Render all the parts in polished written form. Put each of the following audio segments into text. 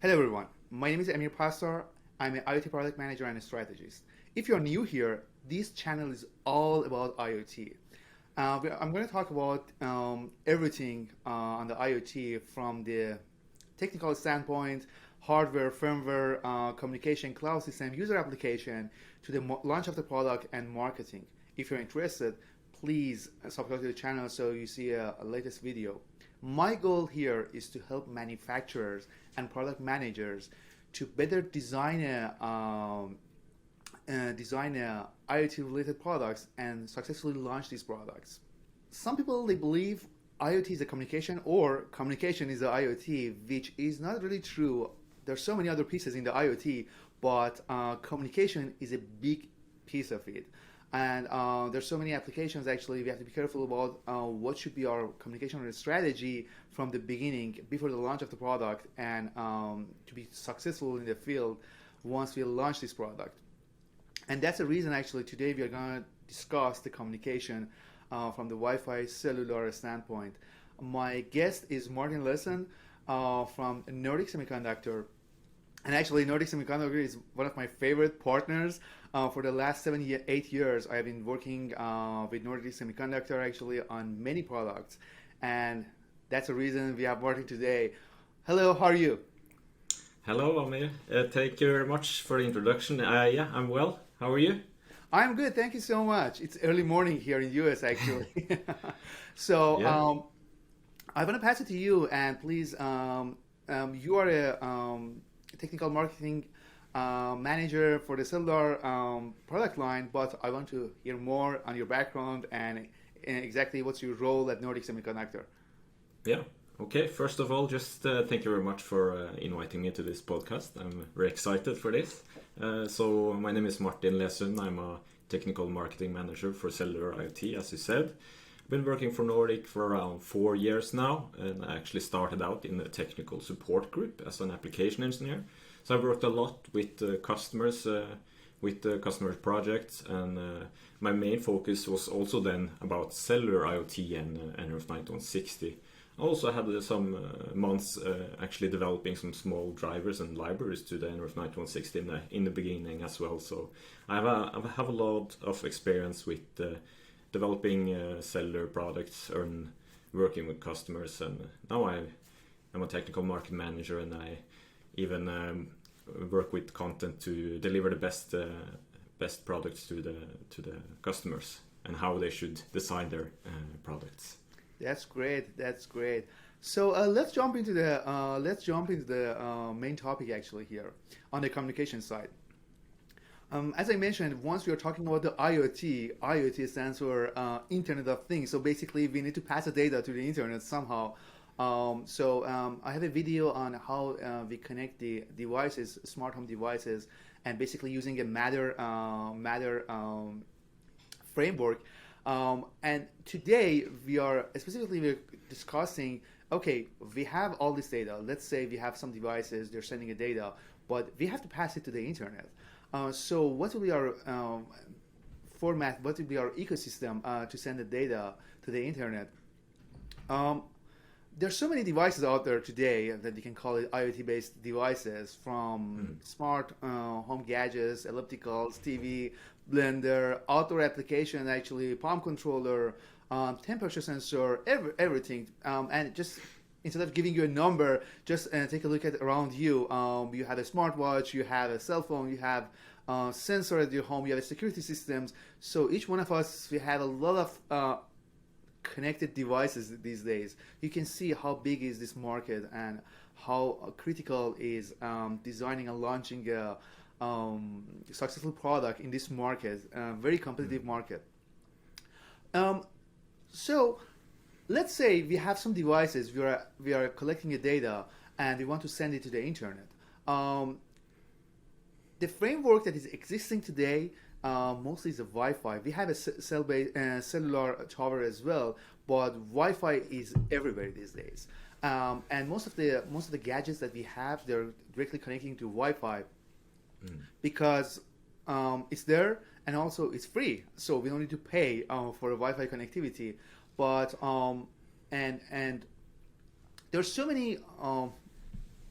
Hello everyone, my name is Emir Pastor. I'm an IoT product manager and a strategist. If you're new here, this channel is all about IoT. I'm going to talk about everything on the IoT from the technical standpoint, hardware, firmware, communication, cloud system, user application, to the launch of the product and marketing. If you're interested, please subscribe to the channel so you see a latest video. My goal here is to help manufacturers and product managers to better design IoT related products and successfully launch these products. Some people they believe IoT is a communication or communication is the IoT, which is not really true. There's so many other pieces in the IoT, but communication is a big piece of it. And there's so many applications actually we have to be careful about what should be our communication strategy from the beginning before the launch of the product and to be successful in the field once we launch this product. And that's the reason actually today we are going to discuss the communication from the Wi-Fi cellular standpoint. My guest is Martin Lesund from Nordic Semiconductor. And actually, Nordic Semiconductor is one of my favorite partners. For the last 8 years, I have been working with Nordic Semiconductor actually on many products. And that's the reason we have Martin today. Hello, how are you? Hello, Amir. Thank you very much for the introduction. Yeah, I'm well. How are you? I'm good, thank you so much. It's early morning here in the US actually. So Yeah. I want to pass it to you, and please, you are a technical marketing manager for the cellular product line, but I want to hear more on your background and exactly what's your role at Nordic Semiconductor. Yeah. Okay. First of all, just thank you very much for inviting me to this podcast. I'm very excited for this. So my name is Martin Lesund. I'm a technical marketing manager for Cellular IoT, as you said. I've been working for Nordic for around 4 years now, and I actually started out in the technical support group as an application engineer. So I've worked a lot with customers, with customer projects, and my main focus was also then about cellular IoT and nRF9160. I also had some months actually developing some small drivers and libraries to the nRF9160 in the beginning as well. So I have a lot of experience with developing cellular products and working with customers, and now I'm a technical market manager, and I even work with content to deliver the best products to the customers and how they should design their products. That's great. That's great. So let's jump into the main topic actually here on the communication side. As I mentioned, once we are talking about the IoT, IoT stands for Internet of Things. So basically, we need to pass the data to the internet somehow. I have a video on how we connect the devices, smart home devices, and basically using a Matter framework. And today we're discussing, okay, we have all this data. Let's say we have some devices, they're sending a data, but we have to pass it to the internet. So what will be our format, what will be our ecosystem to send the data to the internet? There's so many devices out there today that you can call it IoT-based devices, from smart home gadgets, ellipticals, TV, blender, outdoor application, actually, palm controller, temperature sensor, everything. And just instead of giving you a number, just take a look at around you. You have a smartwatch, you have a cell phone, you have sensor at your home, you have a security systems. So each one of us, we have a lot of connected devices these days. You can see how big is this market and how critical is designing and launching a successful product in this market, very competitive market. So let's say we have some devices, we are collecting the data and we want to send it to the internet. The framework that is existing today mostly is a Wi-Fi. We have a cellular tower as well, but Wi-Fi is everywhere these days. And most of the gadgets that we have, they're directly connecting to Wi-Fi because it's there and also it's free, so we don't need to pay for a Wi-Fi connectivity. But and there's so many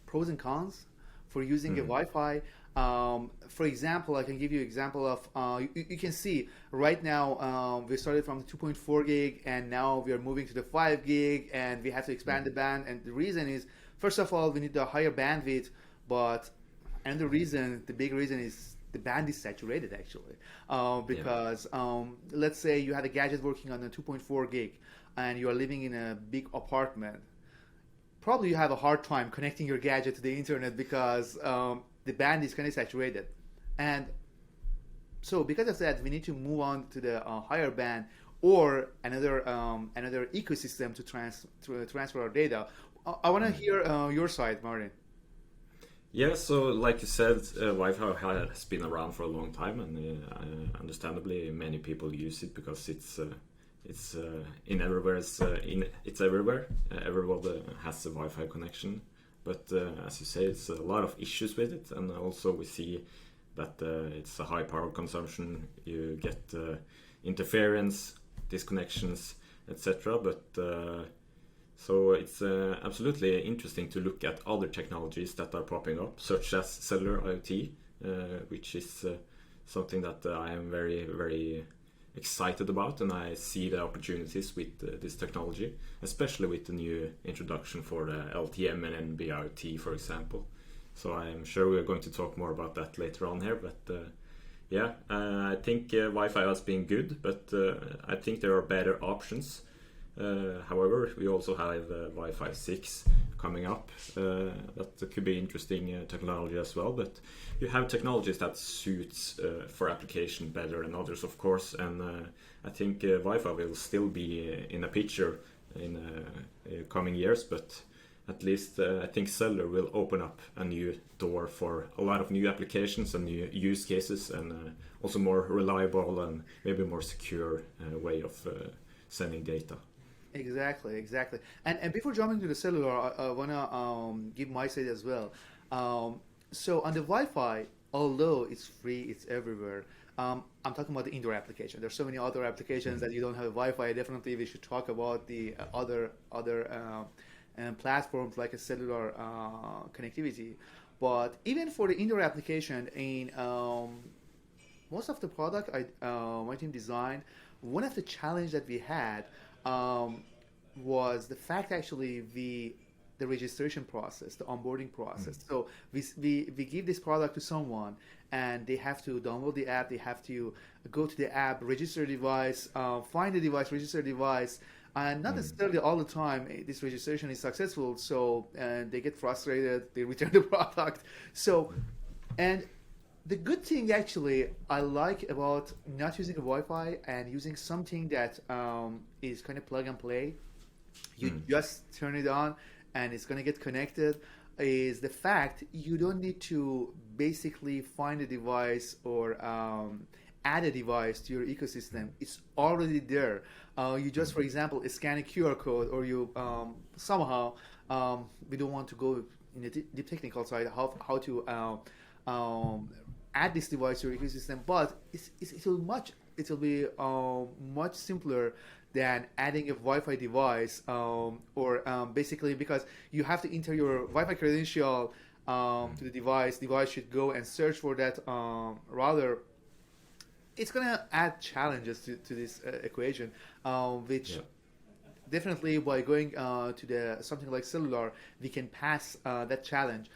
pros and cons for using a Wi-Fi. For example, I can give you an example of, you can see right now we started from the 2.4 gig and now we are moving to the 5 gig and we have to expand the band. And the reason is, first of all, we need a higher bandwidth, but another reason, the big reason is the band is saturated actually. Because let's say you had a gadget working on a 2.4 gig and you are living in a big apartment. Probably you have a hard time connecting your gadget to the internet because the band is kind of saturated. And so because of that, we need to move on to the higher band or another ecosystem to transfer our data. I want to hear your side, Martin. Yeah, so like you said, Wi-Fi has been around for a long time, and understandably many people use it because it's in everywhere. It's everywhere. Everyone has a Wi-Fi connection, but as you say, it's a lot of issues with it, and also we see that it's a high power consumption. You get interference, disconnections, etc. But so it's absolutely interesting to look at other technologies that are popping up, such as cellular IoT, which is something that I am very, very excited about, and I see the opportunities with this technology, especially with the new introduction for the LTM and NB-IoT, for example. So I'm sure we're going to talk more about that later on here, but I think Wi-Fi has been good, but I think there are better options. However, we also have Wi-Fi 6 coming up. That could be interesting technology as well, but you have technologies that suits for application better than others, of course, and I think Wi-Fi will still be in a picture in coming years, but at least I think cellular will open up a new door for a lot of new applications and new use cases, and also more reliable and maybe more secure way of sending data. Exactly. And before jumping to the cellular, I want to give my side as well. So on the Wi-Fi, although it's free, it's everywhere. I'm talking about the indoor application. There's so many other applications that you don't have Wi-Fi. Definitely, we should talk about the other platforms like a cellular connectivity. But even for the indoor application, in most of the product my team designed, one of the challenge that we had was the fact actually the registration process, the onboarding process. So we give this product to someone and they have to download the app, they have to go to the app, register device, find the device, register device, and not necessarily all the time this registration is successful. So they get frustrated, they return the product. So, and the good thing actually I like about not using a Wi-Fi and using something that is kind of plug and play, you just turn it on and it's going to get connected, is the fact you don't need to basically find a device or add a device to your ecosystem. It's already there. You just, for example, scan a QR code, or you somehow, we don't want to go in the deep technical side, how to add this device to your ecosystem, but it will be much simpler than adding a Wi-Fi device, or basically because you have to enter your Wi-Fi credential to the device. Device should go and search for that. Rather, it's gonna add challenges to this equation, which definitely by going to the something like cellular, we can pass that challenge.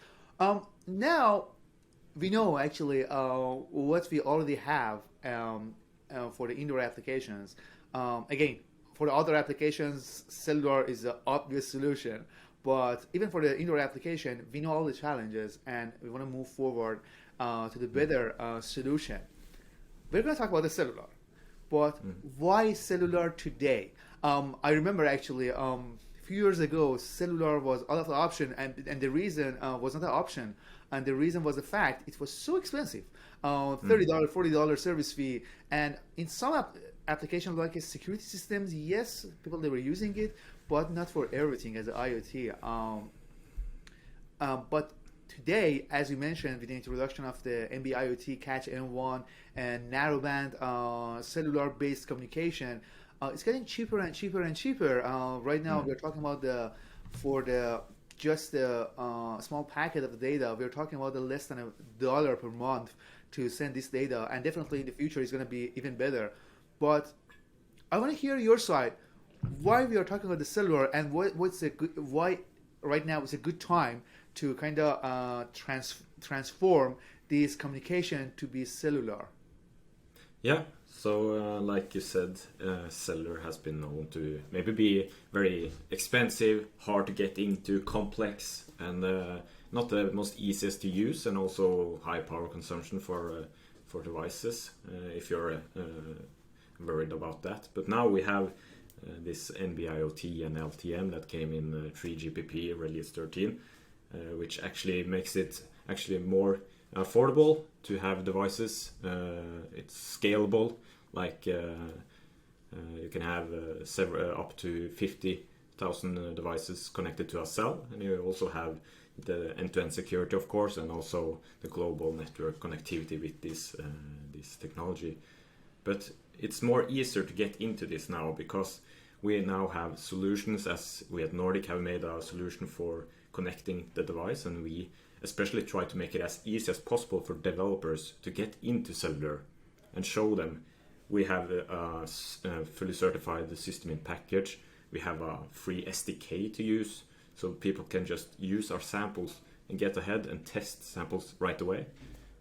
Now we know actually what we already have for the indoor applications. Again, for the other applications, cellular is the obvious solution. But even for the indoor application, we know all the challenges and we want to move forward to the better solution. We're going to talk about the cellular. But why cellular today? I remember actually a few years ago, cellular was out of the option, and the reason was not an option. And the reason was the fact it was so expensive. $30, $40 service fee. And in some applications like security systems, yes, people, they were using it, but not for everything as an IoT. But today, as you mentioned, with the introduction of the NB-IoT Catch M1 and narrowband cellular-based communication, it's getting cheaper and cheaper and cheaper. Right now, we're talking about for the just a small packet of data. We're talking about the less than $1 per month to send this data, and definitely in the future it's going to be even better. But I want to hear your side. Why we are talking about the cellular, and why right now is a good time to kind of transform this communication to be cellular. Yeah, so like you said, cellular has been known to maybe be very expensive, hard to get into, complex, and not the most easiest to use, and also high power consumption for devices, if you're worried about that. But now we have this NB-IoT and LTN that came in 3GPP release 13, which actually makes it actually more affordable to have devices. It's scalable, like you can have up to 50,000 devices connected to a cell, and you also have the end-to-end security, of course, and also the global network connectivity with this technology. But it's more easier to get into this now because we now have solutions, as we at Nordic have made a solution for connecting the device, and we especially try to make it as easy as possible for developers to get into cellular and show them. We have a fully certified system in package. We have a free SDK to use, so people can just use our samples and get ahead and test samples right away.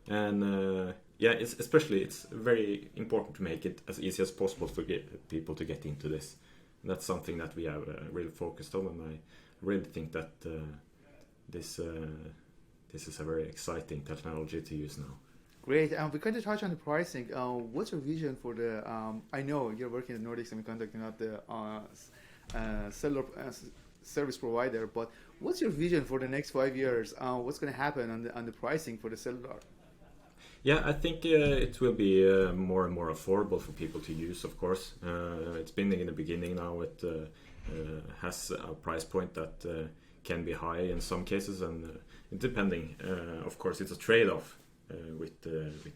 And it's very important to make it as easy as possible for people to get into this. And that's something that we have really focused on, and I really think that this is a very exciting technology to use now. Great. We're going to touch on the pricing. What's your vision for the? I know you're working at Nordic Semiconductor, not the cellular service provider, but what's your vision for the next 5 years? What's going to happen on the pricing for the cellular? Yeah, I think it will be more and more affordable for people to use, of course. It's been in the beginning now. It has a price point that can be high in some cases, and depending, of course, it's a trade-off with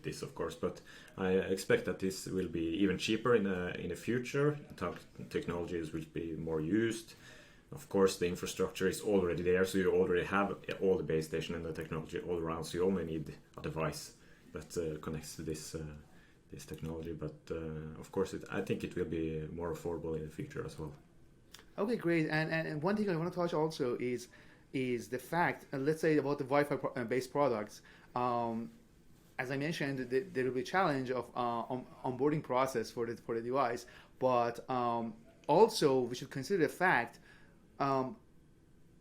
this, of course. But I expect that this will be even cheaper in the future. Technologies will be more used. Of course, the infrastructure is already there, so you already have all the base station and the technology all around. So you only need a device that connects to this technology. But of course, I think it will be more affordable in the future as well. Okay, great. And one thing I want to touch also is the fact, let's say about the Wi-Fi based products. As I mentioned, there will be a challenge of onboarding process for the device, but also we should consider the fact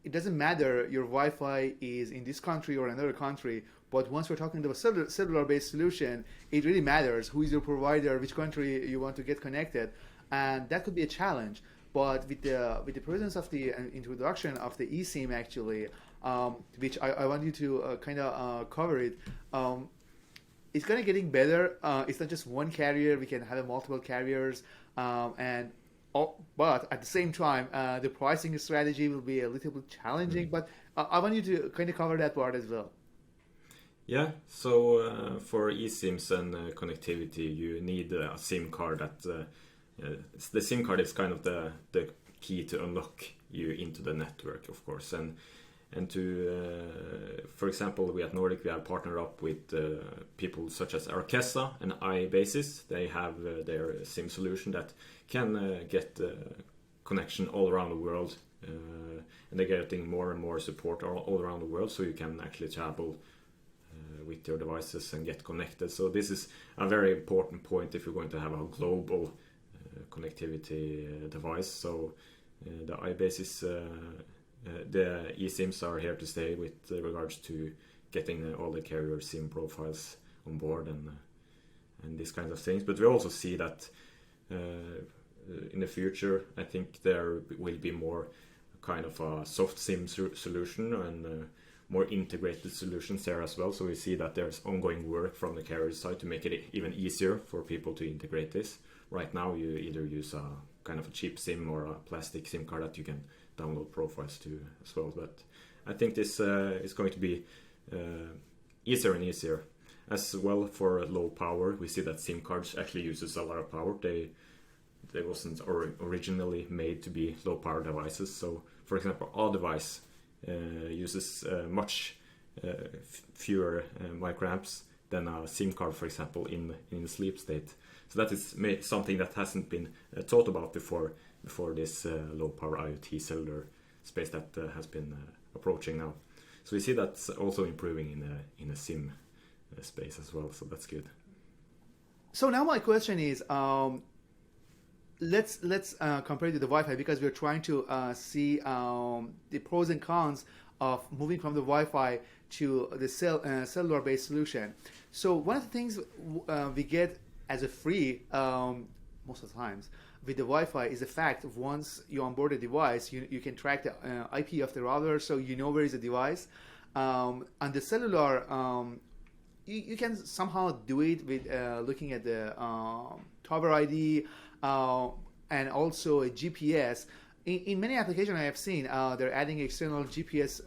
it doesn't matter your Wi-Fi is in this country or another country, but once we're talking about cellular-based solution, it really matters who is your provider, which country you want to get connected, and that could be a challenge. But with the presence of the introduction of the eSIM, actually, which I want you to kind of cover it, it's kind of getting better. It's not just one carrier; we can have multiple carriers, but at the same time, the pricing strategy will be a little bit challenging. But I want you to kind of cover that part as well. Yeah, so for eSIMs and connectivity, you need a SIM card that. The SIM card is kind of the key to unlock you into the network, of course, and to for example, we at Nordic we have partnered up with people such as Arkessa and iBasis. They have their SIM solution that can get connection all around the world, and they're getting more and more support all around the world, so you can actually travel with your devices and get connected. So this is a very important point if you're going to have a global connectivity device. So the iBasis, the eSIMs are here to stay with regards to getting all the carrier SIM profiles on board and these kinds of things. But we also see that in the future, I think there will be more kind of a soft SIM solution and more integrated solutions there as well. So we see that there's ongoing work from the carrier side to make it even easier for people to integrate this. Right now, you either use a kind of a cheap SIM or a plastic SIM card that you can download profiles to as well. But I think this is going to be easier and easier. As well for low power, we see that SIM cards actually uses a lot of power. They wasn't originally made to be low power devices. So, for example, our device uses much fewer microamps than a SIM card, for example, in sleep state. So that is something that hasn't been thought about before this low power IoT cellular space that has been approaching now. So we see that's also improving in a SIM space as well. So that's good. So now my question is, let's compare to the Wi-Fi, because we're trying to see the pros and cons of moving from the Wi-Fi to the cellular-based solution. So one of the things we get as a free most of the times with the Wi-Fi is the fact of once you onboard a device, you can track the IP of the router, so you know where is the device. On the cellular, you can somehow do it with looking at the tower ID and also a GPS. In many applications I have seen, they're adding external GPS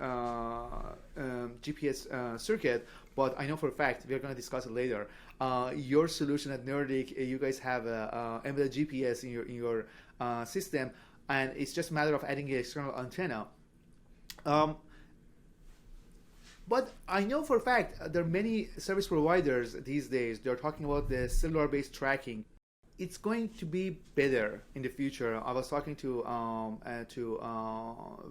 circuit, but I know for a fact, we're going to discuss it later. Your solution at Nordic, you guys have a embedded GPS in your system, and it's just a matter of adding an external antenna. But I know for a fact there are many service providers these days, they're talking about the cellular-based tracking. It's going to be better in the future. I was talking to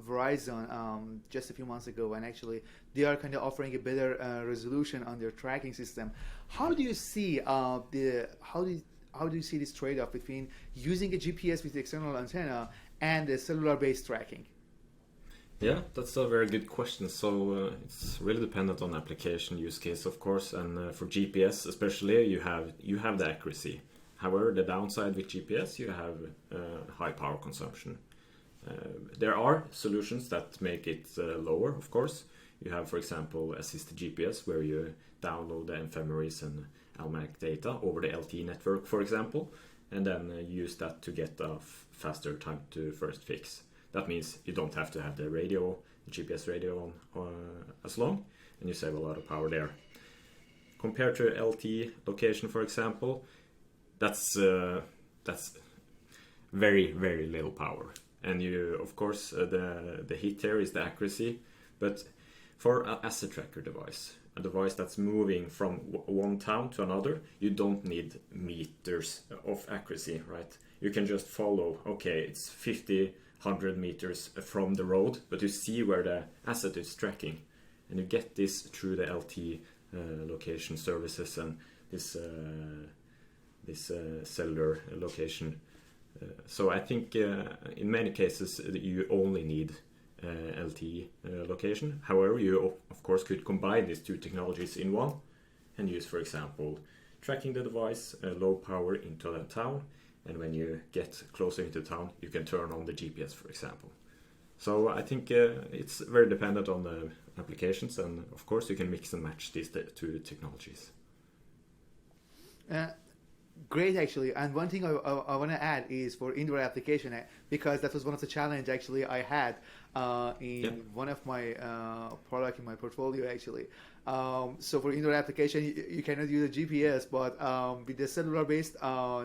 Verizon just a few months ago, and actually they are kind of offering a better resolution on their tracking system. How do you see how do you see this trade-off between using a GPS with the external antenna and the cellular-based tracking? Yeah, that's a very good question. So it's really dependent on application use case, of course, and for GPS especially, you have the accuracy. However, the downside with GPS, you have high power consumption. There are solutions that make it lower, of course. You have, for example, assisted GPS, where you download the ephemeris and almanac data over the LTE network, for example, and then use that to get a faster time to first fix. That means you don't have to have the radio, the GPS radio on as long, and you save a lot of power there. Compared to LTE location, for example, that's very, very little power, and you, of course, the hit here is the accuracy. But for an asset tracker device, a device that's moving from one town to another, you don't need meters of accuracy, right? You can just follow. Okay, it's 100 meters from the road, but you see where the asset is tracking, and you get this through the LTE location services and this cellular location. So I think in many cases you only need LTE location. However, you of course could combine these two technologies in one and use, for example, tracking the device low power into the town, and when you get closer into town you can turn on the GPS, for example. So I think it's very dependent on the applications, and of course you can mix and match these two technologies. Great, actually. And one thing I want to add is for indoor application, because that was one of the challenge actually I had in one of my product in my portfolio actually. So for indoor application, you cannot use a GPS, but with the cellular based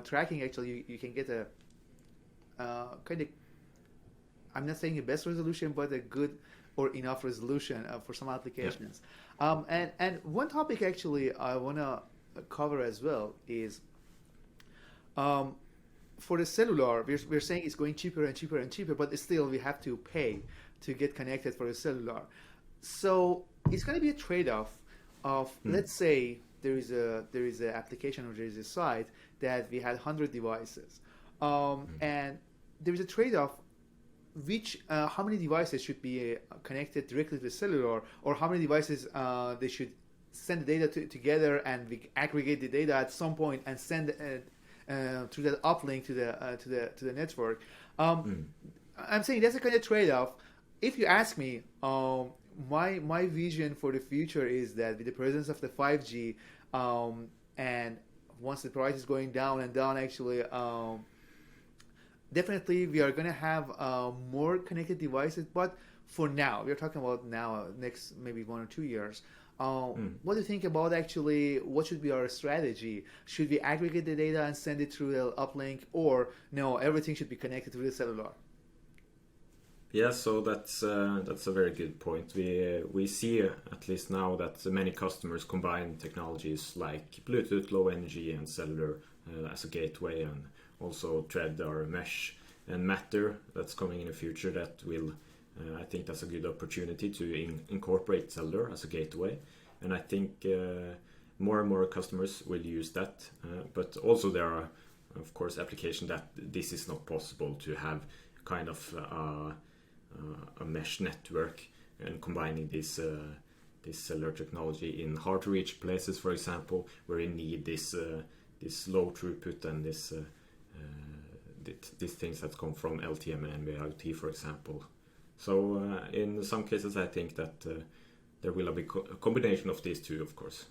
tracking, actually you can get a kind of, I'm not saying a best resolution, but a good or enough resolution for some applications. And one topic actually I want to cover as well is for the cellular, we're saying it's going cheaper and cheaper and cheaper, but still we have to pay to get connected for the cellular. So it's going to be a trade-off of, let's say there is a application or there is a site that we had 100 devices, and there is a trade-off which how many devices should be connected directly to the cellular, or how many devices they should send the data together, and we aggregate the data at some point and send through that uplink to the network. I'm saying that's a kind of trade-off. If you ask me, my vision for the future is that with the presence of the 5G, and once the price is going down and down, actually, definitely we are going to have more connected devices. But for now, we're talking about now, next maybe 1 or 2 years. What do you think about actually what should be our strategy? Should we aggregate the data and send it through the uplink, or no, everything should be connected to the cellular? Yeah, so that's a very good point. We see at least now that many customers combine technologies like Bluetooth Low Energy and Cellular as a gateway, and also Thread or Mesh and Matter that's coming in the future. That will, I think, that's a good opportunity to incorporate Cellular as a gateway, and I think more and more customers will use that. But also there are, of course, applications that this is not possible to have kind of a mesh network and combining this cellular technology in hard to reach places, for example, where you need this low throughput and these things that come from LTM and IoT, for example. So in some cases, I think that there will be a combination of these two, of course.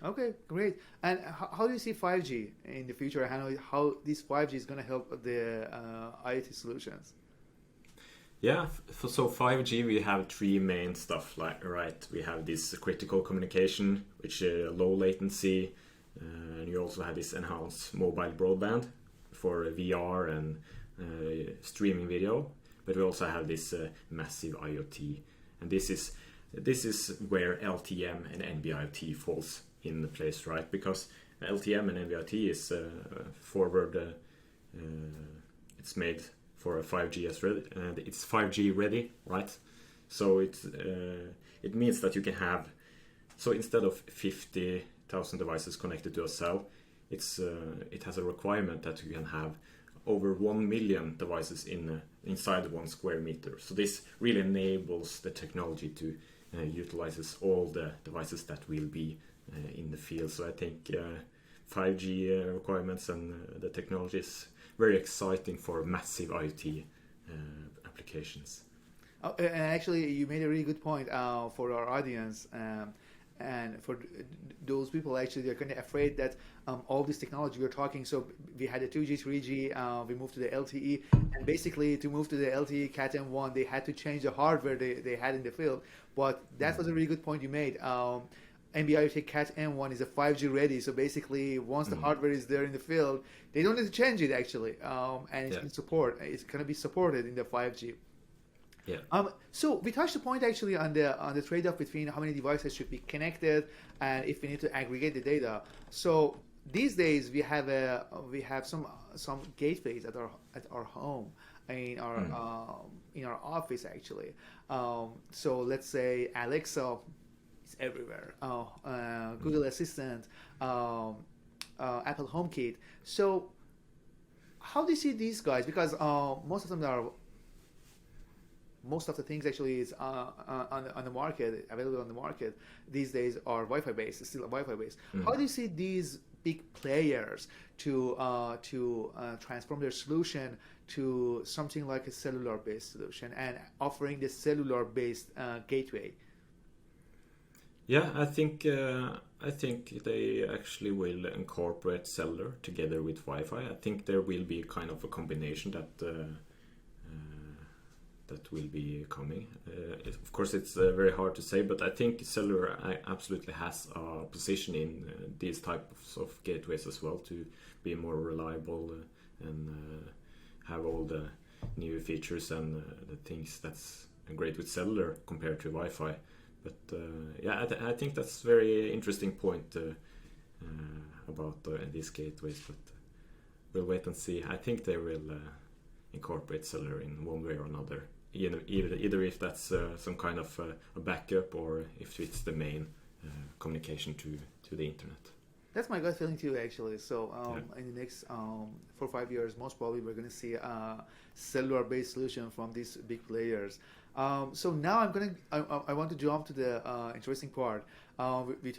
Okay, great. And how do you see 5G in the future, and how this 5G is going to help the IoT solutions? Yeah, so 5G we have three main stuff, like, right? We have this critical communication, which low latency, and you also have this enhanced mobile broadband for VR and streaming video. But we also have this massive IoT, and this is where LTM and NB-IoT falls in the place, right? Because LTM and NB-IoT is forward, it's made for a 5G as ready, and it's 5G ready, right? So it means that you can have, so instead of 50,000 devices connected to a cell, it has a requirement that you can have over 1 million devices inside 1 square meter. So this really enables the technology to utilizes all the devices that will be in the field. So I think 5G requirements and the technology is very exciting for massive IoT applications. And actually, you made a really good point for our audience. And for those people, actually, they're kind of afraid that all this technology we're talking, so we had the 2G, 3G, we moved to the LTE, and basically to move to the LTE Cat M1, they had to change the hardware they had in the field. But that was a really good point you made. NB-IoT Cat M1 is a 5G ready, so basically once the hardware is there in the field, they don't need to change it actually, and it's going to be supported in the 5G. Yeah. So we touched the point actually on the trade-off between how many devices should be connected and if we need to aggregate the data. So these days we have some gateways at our home, in our office actually. So let's say Alexa is everywhere. Google Assistant, Apple HomeKit. So how do you see these guys? Because most of the things actually is on the market, available on the market these days are Wi-Fi based, still Wi-Fi based. How do you see these big players to transform their solution to something like a cellular based solution and offering the cellular based gateway? Yeah, I think they actually will incorporate cellular together with Wi-Fi. I think there will be kind of a combination that will be coming. Of course, it's very hard to say, but I think cellular absolutely has a position in these types of gateways as well, to be more reliable and have all the new features and the things that's great with cellular compared to Wi-Fi. But yeah, I think that's a very interesting point about these gateways, but we'll wait and see. I think they will incorporate cellular in one way or another, either if that's some kind of a backup or if it's the main communication to the internet. That's my gut feeling too, actually. So in the next 4 or 5 years, most probably we're going to see a cellular-based solution from these big players. So now I want to jump to the interesting part.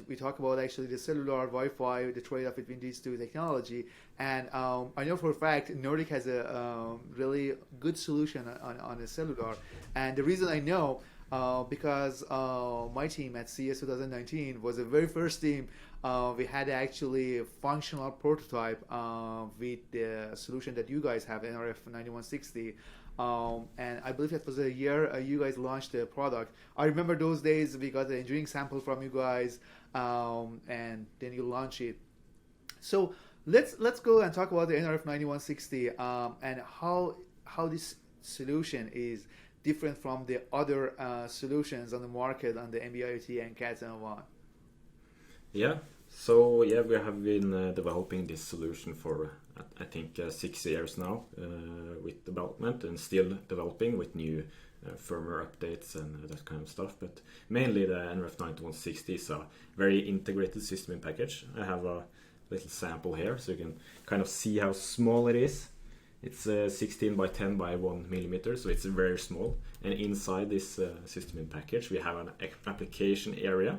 We talk about actually the cellular, Wi-Fi, the trade-off between these two technology, and I know for a fact Nordic has a really good solution on the cellular, and the reason I know because my team at CES 2019 was the very first team. We had actually a functional prototype with the solution that you guys have, NRF 9160. And I believe that was a year you guys launched the product. I remember those days. We got the engineering sample from you guys, and then you launch it. So let's go and talk about the NRF 9160 and how this solution is different from the other solutions on the market on the NB-IoT and CAT and on? Yeah, so yeah, we have been developing this solution for I think 6 years now with development, and still developing with new firmware updates and that kind of stuff. But mainly the nRF9160 is a very integrated system in package. I have a little sample here so you can kind of see how small it is. It's 16 by 10 by 1 millimeter, so it's very small. And inside this system in package we have an application area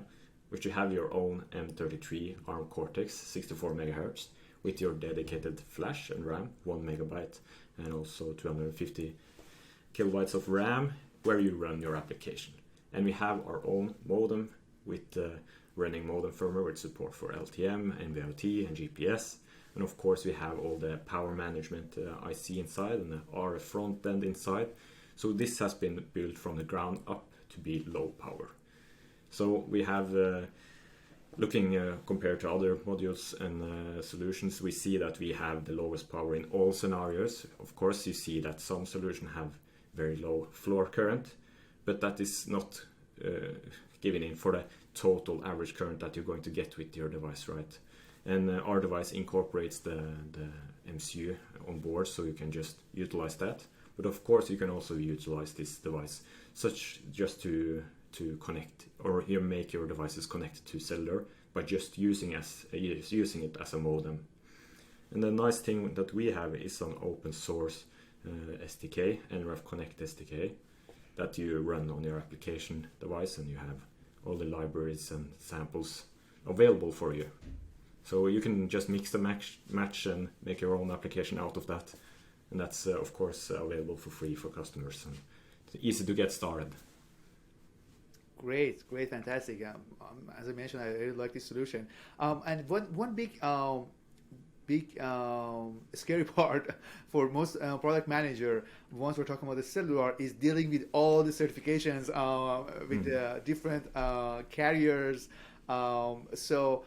which you have your own M33 ARM Cortex 64 MHz with your dedicated flash and RAM 1 megabyte, and also 250 kilobytes of RAM where you run your application. And we have our own modem with running modem firmware with support for LTM, NB-IoT and GPS. And of course we have all the power management IC inside and the RF front end inside. So this has been built from the ground up to be low power. So we have, looking compared to other modules and solutions, we see that we have the lowest power in all scenarios. Of course, you see that some solutions have very low floor current, but that is not given in for the total average current that you're going to get with your device, right? And our device incorporates the MCU on board, so you can just utilize that. But of course, you can also utilize this device such just to connect, or you make your devices connected to cellular by just using it as a modem. And the nice thing that we have is an open source SDK, nRF Connect SDK, that you run on your application device, and you have all the libraries and samples available for you. So you can just mix the match and make your own application out of that. And that's of course available for free for customers, and it's easy to get started. Great, fantastic. As I mentioned, I really like this solution. And one big scary part for most product manager, once we're talking about the cellular, is dealing with all the certifications with the different carriers. So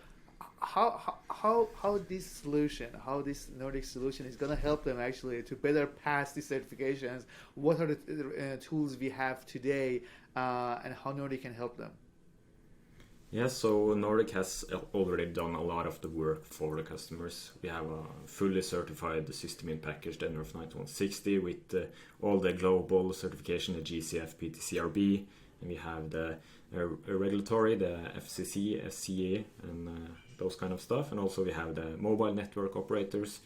how this solution, how this Nordic solution is going to help them actually to better pass these certifications? What are the tools we have today, and how Nordic can help them? Yeah, so Nordic has already done a lot of the work for the customers. We have a fully certified system in package, the nRF9160, with all the global certification, the GCF, PTCRB, and we have the regulatory, the FCC, SCA, and those kind of stuff. And also we have the mobile network operators,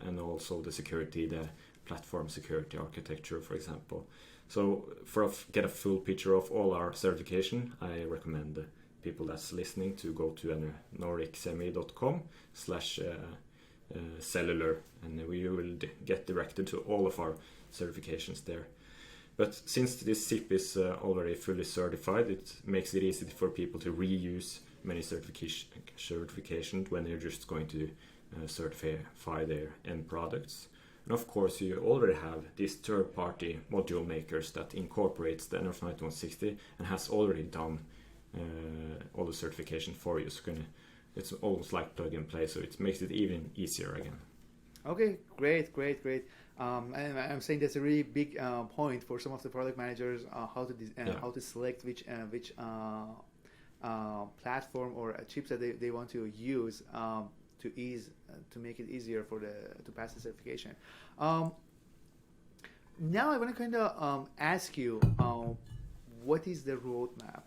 and also the security, the platform security architecture, for example. So get a full picture of all our certification, I recommend people that's listening to go to nordicsemi.com/cellular, and we will get directed to all of our certifications there. But since this SIP is already fully certified, it makes it easy for people to reuse many certifications when they're just going to certify their end products. And of course, you already have these third-party module makers that incorporates the nRF9160 and has already done all the certification for you. So it's almost like plug and play, so it makes it even easier again. Okay, great. And I'm saying that's a really big point for some of the product managers, how to select which platform or chips that they want to use to make it easier to pass the certification. Now I want to kind of ask you, what is the roadmap?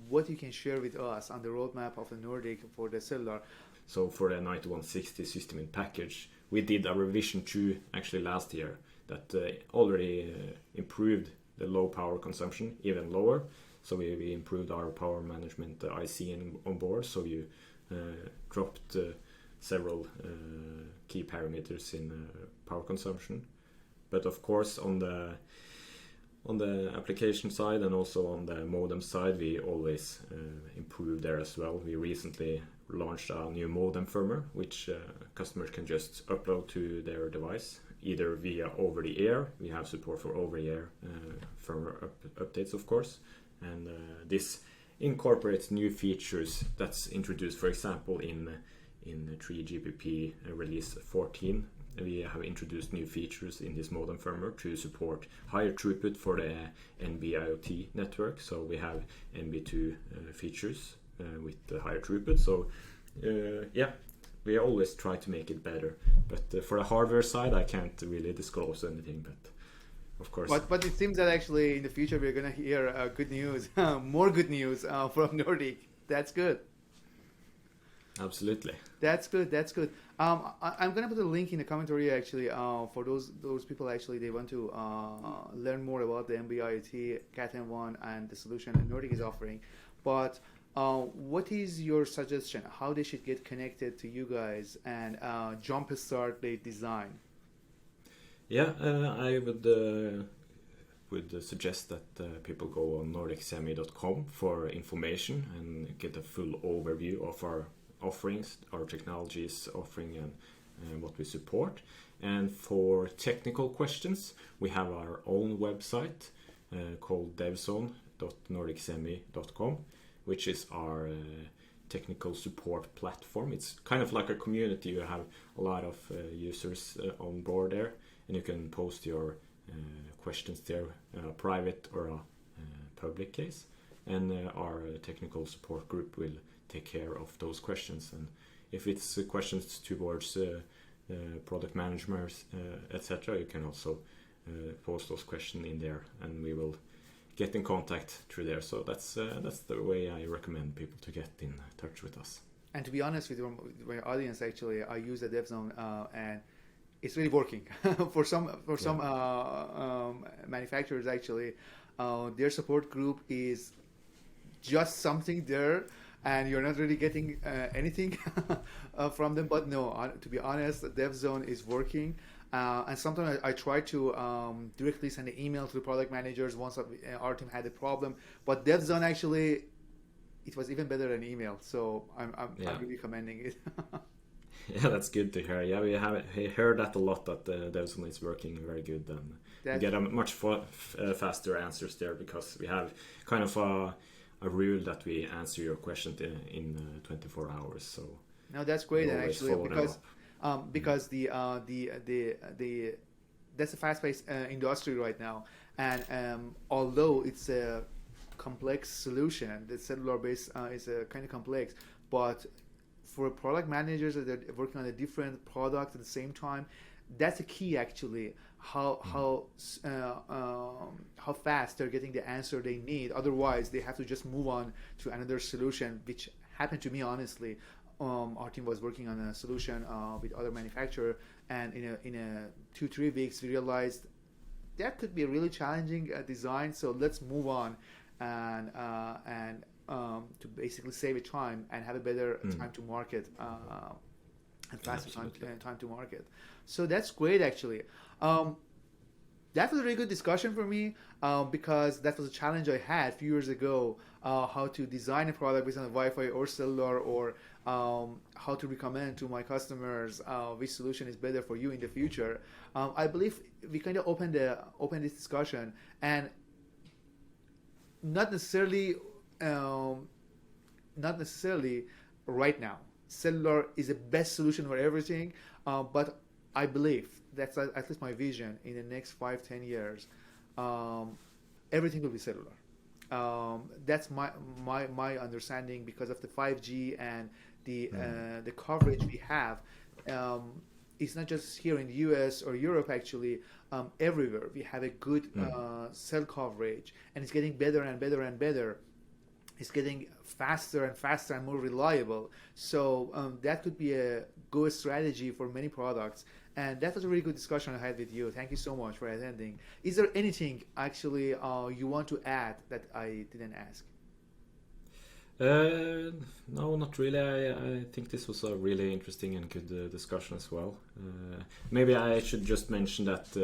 What you can share with us on the roadmap of the Nordic for the cellular? So for the 9160 system in package, we did a revision 2 actually last year that already improved the low power consumption even lower. So we improved our power management IC on board. So you dropped several key parameters in power consumption. But of course on the application side and also on the modem side, we always improve there as well. We recently launched a new modem firmware, which customers can just upload to their device, either via over-the-air. We have support for over-the-air firmware updates, of course. And this incorporates new features that's introduced, for example, in 3GPP release 14. we have introduced new features in this modem firmware to support higher throughput for the NB-IoT network. So we have NB2 features with the higher throughput. So we always try to make it better. But for the hardware side, I can't really disclose anything. But of course. But it seems that actually in the future we're going to hear good news, more good news from Nordic. That's good. Absolutely. That's good. That's good. I'm gonna put a link in the commentary actually for those people actually they want to learn more about the NB-IoT Cat M1 and the solution that Nordic is offering. But what is your suggestion? How they should get connected to you guys and jumpstart their design? Yeah, I would suggest that people go on nordicsemi.com for information and get a full overview of our offerings, our technologies offering, and what we support. And for technical questions, we have our own website called devzone.nordicsemi.com, which is our technical support platform. It's kind of like a community. You have a lot of users on board there, and you can post your questions there, private or a public case. And our technical support group will take care of those questions. And if it's questions towards product managers, etc., you can also post those questions in there, and we will get in contact through there. So that's the way I recommend people to get in touch with us. And to be honest with your audience, actually, I use the DevZone and it's really working. for some manufacturers, actually, their support group is just something there, and you're not really getting anything from them. But no, to be honest, DevZone is working. And sometimes I try to directly send an email to the product managers once our team had a problem. But DevZone actually, it was even better than email. So I'm really commending it. Yeah, that's good to hear. Yeah, we have heard that a lot, that DevZone is working very good, and you get a much faster answers there, because we have kind of a rule that we answer your question in 24 hours. So no, that's great actually, because the that's a fast-paced industry right now, and although it's a complex solution, the cellular base is kind of complex, but for product managers that are working on a different product at the same time, that's a key actually. How fast they're getting the answer they need. Otherwise, they have to just move on to another solution, which happened to me honestly. Our team was working on a solution with other manufacturer, and in a 2-3 weeks we realized that could be a really challenging design. So let's move on and to basically save a time and have a better time to market and faster time to market. So that's great actually. That was a really good discussion for me because that was a challenge I had a few years ago, how to design a product based on a Wi-Fi or cellular, or how to recommend to my customers which solution is better for you in the future. I believe we kind of opened this discussion, and not necessarily right now. Cellular is the best solution for everything, but I believe that's at least my vision. In the next 5-10 years, everything will be cellular. That's my understanding because of the 5G and the coverage we have. It's not just here in the US or Europe, actually. Everywhere we have a good cell coverage, and it's getting better and better and better. It's getting faster and faster and more reliable. So that could be a good strategy for many products. And that was a really good discussion I had with you. Thank you so much for attending. Is there anything actually you want to add that I didn't ask? No, not really. I think this was a really interesting and good discussion as well. Maybe I should just mention that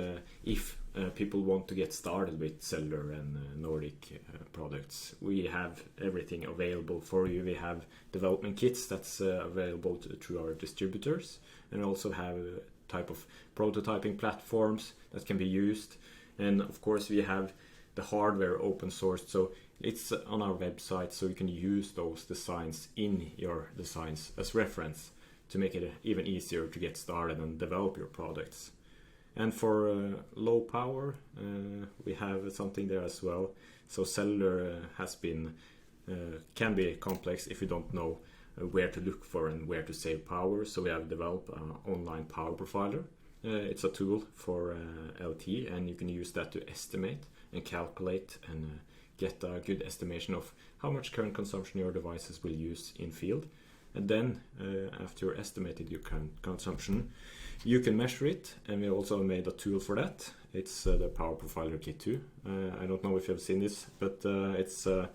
if people want to get started with cellular and Nordic products, we have everything available for you. We have development kits that's available through our distributors, and also have a type of prototyping platforms that can be used. And of course we have the hardware open sourced, so it's on our website, so you can use those designs in your designs as reference to make it even easier to get started and develop your products. And for low power, we have something there as well. So cellular can be complex if you don't know where to look for and where to save power. So we have developed an online power profiler. It's a tool for LT, and you can use that to estimate and calculate and get a good estimation of how much current consumption your devices will use in field. And then after you estimated your current consumption, you can measure it, and we also made a tool for that. It's the Power Profiler Kit 2. I don't know if you've seen this, but it's a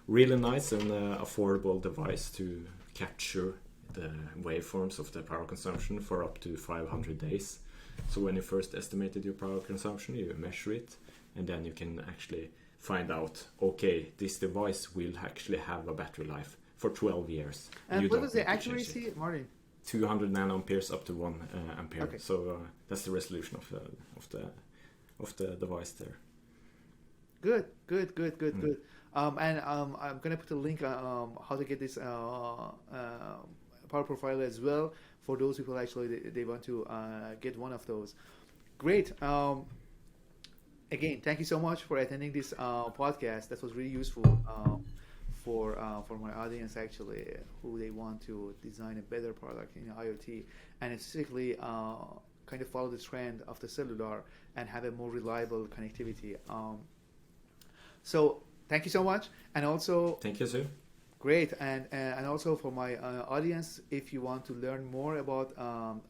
really nice and affordable device to capture the waveforms of the power consumption for up to 500 days. So when you first estimated your power consumption, you measure it, and then you can actually find out, okay, this device will actually have a battery life for 12 years. And what was the accuracy, Martin? 200 nanoamperes up to 1 ampere. Okay. So that's the resolution of the device there. Good. And I'm gonna put a link on how to get this power profiler as well for those people actually they want to get one of those. Great. Again, thank you so much for attending this podcast. That was really useful for my audience actually, who they want to design a better product in IoT, and specifically kind of follow the trend of the cellular and have a more reliable connectivity. So thank you so much, and also thank you, sir. Great, and also for my audience, if you want to learn more about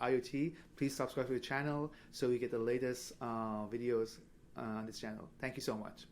IoT, please subscribe to the channel so you get the latest videos on this channel. Thank you so much.